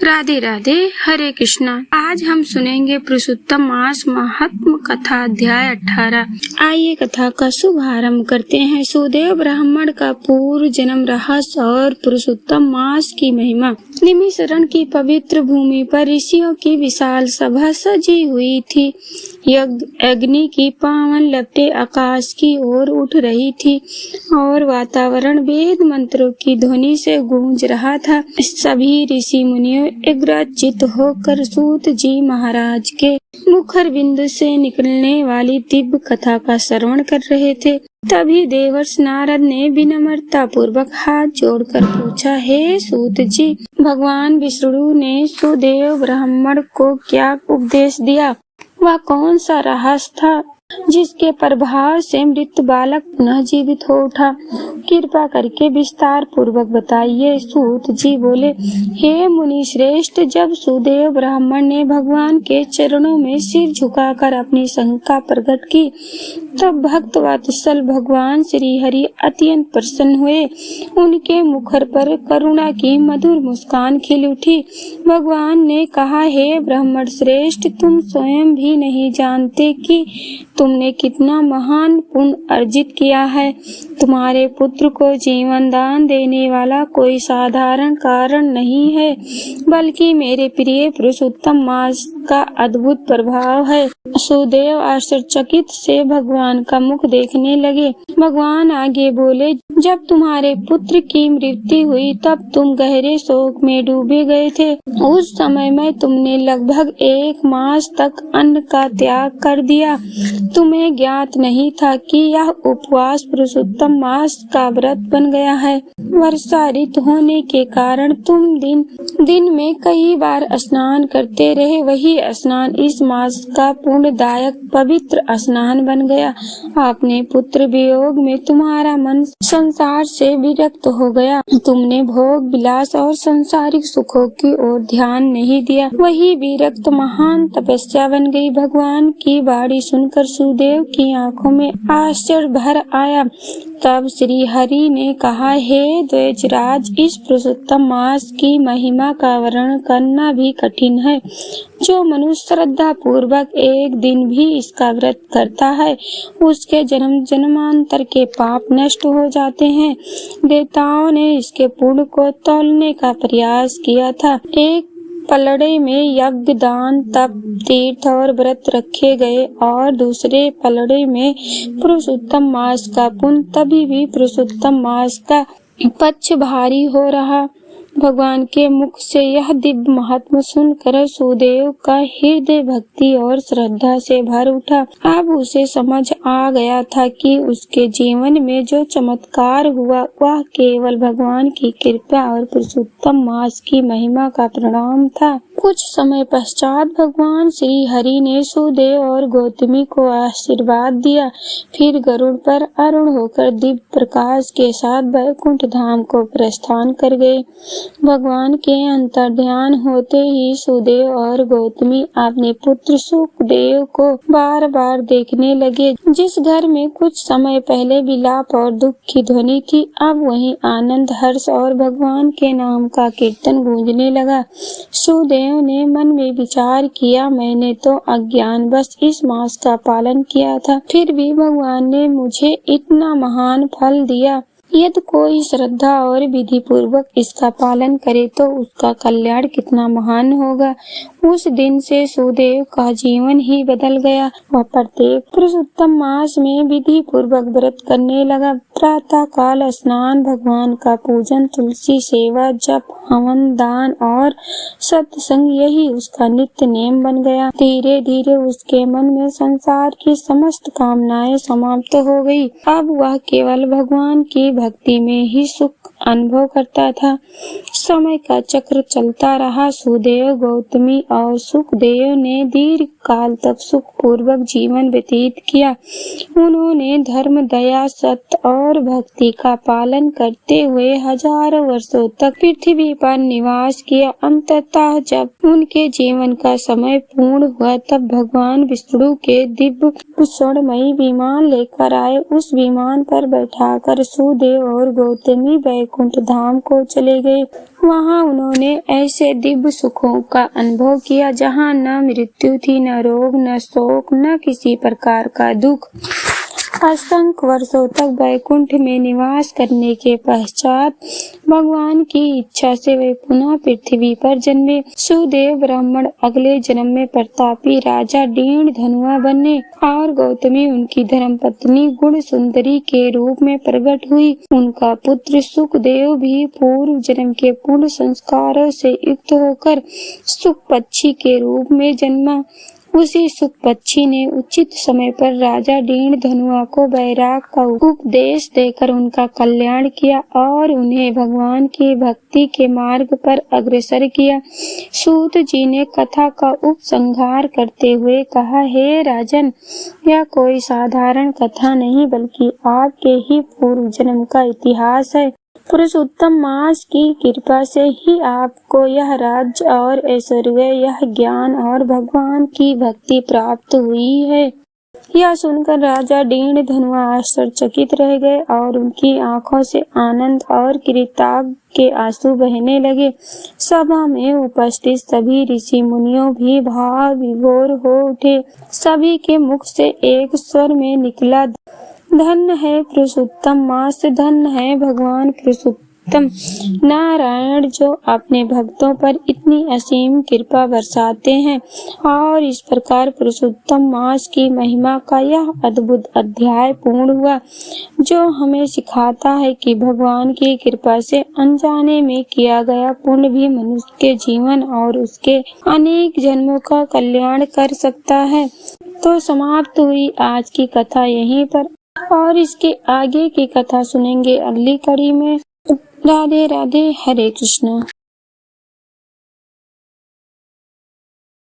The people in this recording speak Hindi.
राधे राधे, हरे कृष्णा। आज हम सुनेंगे पुरुषोत्तम मास महात्म कथा अध्याय 18। आइए कथा का शुभारंभ करते हैं। सुदेव ब्राह्मण का पूर्व जन्म रहस्य और पुरुषोत्तम मास की महिमा। निमिषरण की पवित्र भूमि पर ऋषियों की विशाल सभा सजी हुई थी। यज्ञ अग्नि की पावन लपटें आकाश की ओर उठ रही थी और वातावरण वेद मंत्रों की ध्वनि से गूंज रहा था। सभी ऋषि मुनियों एकाग्रचित्त होकर सूत जी महाराज के मुखर बिंदु से निकलने वाली दिव्य कथा का श्रवण कर रहे थे। तभी देवर्षि नारद ने विनम्रता पूर्वक हाथ जोड़कर पूछा, हे सूत जी, भगवान विष्णु ने सुदेव ब्राह्मण को क्या उपदेश दिया? वह कौन सा रहस्य था जिसके प्रभाव से मृत बालक पुनः जीवित हो उठा? कृपा करके विस्तार पूर्वक बताइए। सूत जी बोले, हे मुनि श्रेष्ठ, जब सुदेव ब्राह्मण ने भगवान के चरणों में सिर झुकाकर अपनी शंका प्रकट की, तब भक्त वत्सल भगवान श्री हरि अत्यंत प्रसन्न हुए। उनके मुखर पर करुणा की मधुर मुस्कान खिल उठी। भगवान ने कहा, हे ब्राह्मण श्रेष्ठ, तुम स्वयं भी नहीं जानते कि तुमने कितना महान पुण्य अर्जित किया है। तुम्हारे पुत्र को जीवन दान देने वाला कोई साधारण कारण नहीं है, बल्कि मेरे प्रिय पुरुषोत्तम मास का अद्भुत प्रभाव है। सुदेव आश्चर्यचकित से भगवान का मुख देखने लगे। भगवान आगे बोले, जब तुम्हारे पुत्र की मृत्यु हुई तब तुम गहरे शोक में डूबे गए थे। उस समय में तुमने लगभग 1 मास तक अन्न का त्याग कर दिया। तुम्हें ज्ञात नहीं था कि यह उपवास पुरुषोत्तम मास का व्रत बन गया है। वर्षा ऋतु होने के कारण तुम दिन में कई बार स्नान करते रहे। वही स्नान इस मास का पुण्यदायक पवित्र स्नान बन गया। अपने पुत्र वियोग में तुम्हारा मन संसार से विरक्त हो गया। तुमने भोग विलास और सांसारिक सुखों की ओर ध्यान नहीं दिया। वही विरक्त महान तपस्या बन गई। भगवान की वाणी सुनकर सुदेव की आंखों में आश्चर्य भर आया। तब श्री हरि ने कहा, हे द्विजराज, इस पुरुषोत्तम मास की महिमा का वर्णन करना भी कठिन है। जो मनुष्य श्रद्धा पूर्वक एक दिन भी इसका व्रत करता है, उसके जन्म जन्मांतर के पाप नष्ट हो जाते हैं। देवताओं ने इसके पुण्य को तौलने का प्रयास किया था। एक पलड़े में यज्ञ, दान, तप, तीर्थ और व्रत रखे गए और दूसरे पलड़े में पुरुषोत्तम मास का पुण्य। तभी भी पुरुषोत्तम मास का पक्ष भारी हो रहा। भगवान के मुख से यह दिव्य महात्मा सुनकर सुदेव का हृदय भक्ति और श्रद्धा से भर उठा। अब उसे समझ आ गया था कि उसके जीवन में जो चमत्कार हुआ वह केवल भगवान की कृपा और पुरुषोत्तम मास की महिमा का परिणाम था। कुछ समय पश्चात भगवान श्री हरि ने सुदेव और गौतमी को आशीर्वाद दिया। फिर गरुड़ पर आरूढ़ होकर दिव्य प्रकाश के साथ वैकुंठ धाम को प्रस्थान कर गए। भगवान के अंतर्ध्यान होते ही सुदेव और गौतमी अपने पुत्र सुखदेव को बार बार देखने लगे। जिस घर में कुछ समय पहले विलाप और दुख की ध्वनि थी, अब वहीं आनंद, हर्ष और भगवान के नाम का कीर्तन गूंजने लगा। सुदेव ने मन में विचार किया, मैंने तो अज्ञानवश इस मास का पालन किया था, फिर भी भगवान ने मुझे इतना महान फल दिया। यदि कोई श्रद्धा और विधि पूर्वक इसका पालन करे तो उसका कल्याण कितना महान होगा। उस दिन से सुदेव का जीवन ही बदल गया। वह प्रत्येक पुरुषोत्तम मास में विधि पूर्वक व्रत करने लगा। प्रातः काल स्नान, भगवान का पूजन, तुलसी सेवा, जप, हवन, दान और सत्संग, यही उसका नित्य नेम बन गया। धीरे धीरे उसके मन में संसार की समस्त कामनाएं समाप्त हो गई। अब वह केवल भगवान की भक्ति में ही सुख अनुभव करता था। समय का चक्र चलता रहा। सुदेव, गौतमी और सुखदेव ने दीर्घ काल तक सुख पूर्वक जीवन व्यतीत किया। उन्होंने धर्म, दया, सत्य और भक्ति का पालन करते हुए हजारों वर्षों तक पृथ्वी पर निवास किया। अंततः जब उनके जीवन का समय पूर्ण हुआ तब भगवान विष्णु के दिव्य स्वर्णमयी विमान लेकर आए। उस विमान पर बैठाकर सुदेव सुखदेव और गौतमी वैकुंठ धाम को चले गए। वहाँ उन्होंने ऐसे दिव्य सुखों का अनुभव किया जहाँ न मृत्यु थी, न रोग, न शोक, न किसी प्रकार का दुख। असंख्य वर्षों तक वैकुंठ में निवास करने के पश्चात भगवान की इच्छा से वे पुनः पृथ्वी पर जन्मे। सुदेव ब्राह्मण अगले जन्म में प्रतापी राजा दीन धनुआ बने और गौतमी उनकी धर्मपत्नी गुण सुंदरी के रूप में प्रकट हुई। उनका पुत्र सुखदेव भी पूर्व जन्म के पुण्य संस्कारों से युक्त होकर सुख पक्षी के रूप में जन्मा। उसी सुख पक्षी ने उचित समय पर राजा दीन धनुआ को वैराग का उपदेश देकर उनका कल्याण किया और उन्हें भगवान की भक्ति के मार्ग पर अग्रसर किया। सूत जी ने कथा का उपसंहार करते हुए कहा, हे राजन, यह कोई साधारण कथा नहीं बल्कि आपके ही पूर्व जन्म का इतिहास है। पुरुषोत्तम मास की कृपा से ही आपको यह राज्य और ऐश्वर्य, यह ज्ञान और भगवान की भक्ति प्राप्त हुई है। यह सुनकर राजा दीन धनुआ आश्चर्यचकित रह गए और उनकी आंखों से आनंद और कृतज्ञता के आंसू बहने लगे। सभा में उपस्थित सभी ऋषि मुनियों भी भाव विभोर हो उठे। सभी के मुख से एक स्वर में निकला, धन्य है पुरुषोत्तम मास, धन्य है भगवान पुरुषोत्तम नारायण जो अपने भक्तों पर इतनी असीम कृपा बरसाते हैं। और इस प्रकार पुरुषोत्तम मास की महिमा का यह अद्भुत अध्याय पूर्ण हुआ, जो हमें सिखाता है कि भगवान की कृपा से अनजाने में किया गया पुण्य भी मनुष्य के जीवन और उसके अनेक जन्मों का कल्याण कर सकता है। तो समाप्त हुई आज की कथा यहीं पर, और इसके आगे की कथा सुनेंगे अगली कड़ी में। राधे राधे, हरे कृष्णा।